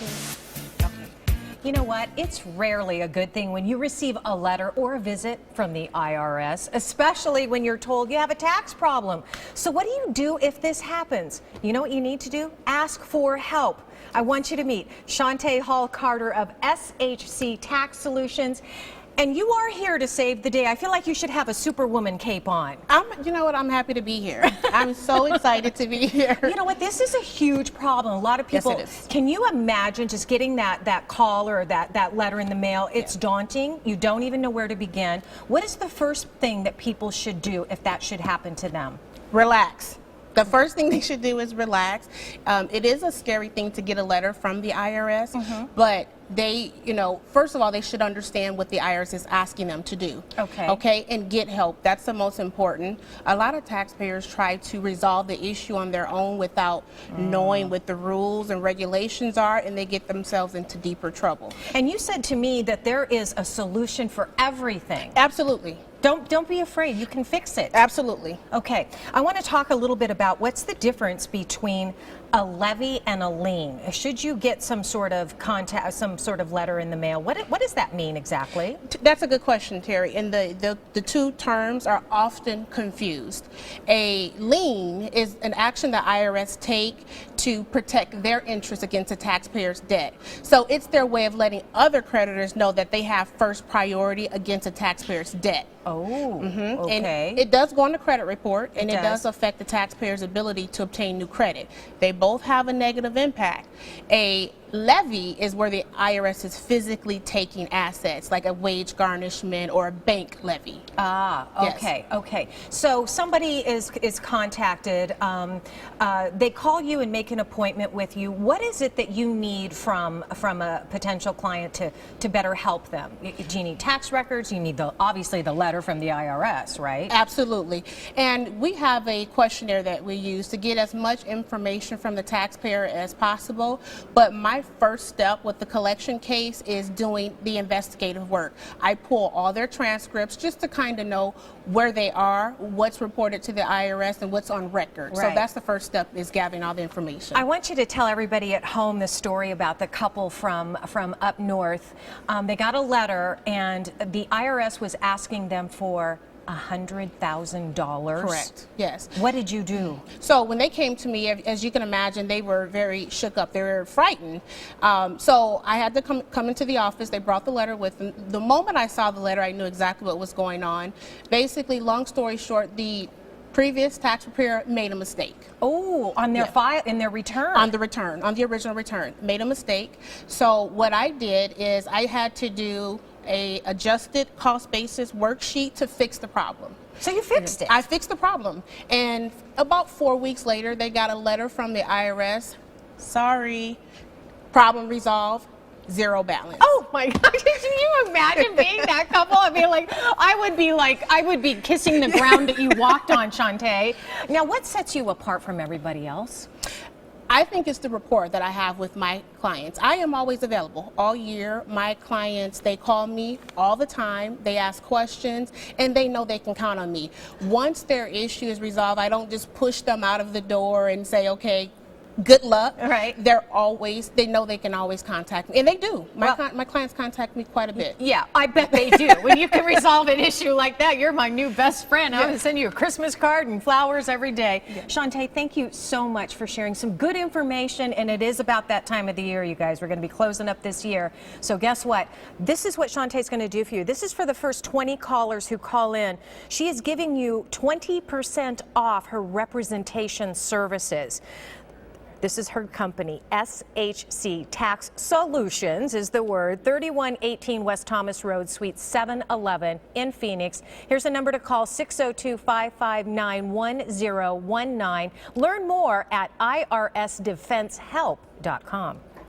Okay. You know what? It's rarely a good thing when you receive a letter or a visit from the IRS, especially when you're told you have a tax problem. So what do you do if this happens? You know what you need to do? Ask for help. I want you to meet Shantae Hall-Carter of SHC Tax Solutions. And you are here to save the day. I feel like you should have a Superwoman cape on. You know what? I'm happy to be here. I'm so excited to be here. You know what? This is a huge problem. A lot of people. Yes, it is. Can you imagine just getting that call or that letter in the mail? It's daunting. You don't even know where to begin. What is the first thing that people should do if that should happen to them? Relax. The first thing they should do is relax. It is a scary thing to get a letter from the IRS, but they, first of all, they should understand what the IRS is asking them to do. Okay, and get help. That's the most important. A lot of taxpayers try to resolve the issue on their own without knowing what the rules and regulations are, and they get themselves into deeper trouble. And you said to me that there is a solution for everything. Absolutely. Don't be afraid. You can fix it. Absolutely. Okay. I want to talk a little bit about what's the difference between a levy and a lien. Should you get some sort of some sort of letter in the mail, what does that mean exactly? That's a good question, Terry. And the two terms are often confused. A lien is an action the IRS take to protect their interest against a taxpayer's debt. So it's their way of letting other creditors know that they have first priority against a taxpayer's debt. Oh, okay. And it does go on the credit report, and it does affect the taxpayer's ability to obtain new credit. They both have a negative impact. A levy is where the IRS is physically taking assets, like a wage garnishment or a bank levy. Ah, okay, okay. So somebody is contacted. They call you and make an appointment with you. What is it that you need from a potential client to better help them? Do you need tax records? You need obviously the letter from the IRS, right? Absolutely. And we have a questionnaire that we use to get as much information from the taxpayer as possible. But my first step with the collection case is doing the investigative work. I pull all their transcripts just to kind of know where they are, what's reported to the IRS, and what's on record. Right. So that's the first step, is gathering all the information. I want you to tell everybody at home the story about the couple from up north. They got a letter, and the IRS was asking them for $100,000. Correct. Yes. What did you do? So when they came to me, as you can imagine, they were very shook up. They were frightened. So I had to come into the office. They brought the letter with them. The moment I saw the letter, I knew exactly what was going on. Basically, long story short, the previous tax preparer made a mistake. Oh, on their file, in their return? On the return, on the original return, made a mistake. So what I did is I had to do a adjusted cost basis worksheet to fix the problem. So you fixed it? I fixed the problem. And about 4 weeks later, they got a letter from the IRS. Sorry, problem resolved, zero balance. Oh my God, can you imagine being that couple? I mean, I would be kissing the ground that you walked on, Shantae. Now, what sets you apart from everybody else? I think it's the rapport that I have with my clients. I am always available all year. My clients, they call me all the time. They ask questions, and they know they can count on me. Once their issue is resolved, I don't just push them out of the door and say, okay, good luck. Right. They know they can always contact me, and they do. My clients contact me quite a bit. Yeah, I bet they do. When you can resolve an issue like that, you're my new best friend. I'm going to send you a Christmas card and flowers every day. Yeah. Shantae, thank you so much for sharing some good information, and it is about that time of the year, you guys. We're going to be closing up this year. So guess what? This is what Shantae's going to do for you. This is for the first 20 callers who call in. She is giving you 20% off her representation services. This is her company, SHC Tax Solutions is the word, 3118 West Thomas Road, Suite 711 in Phoenix. Here's a number to call, 602-559-1019. Learn more at irsdefensehelp.com.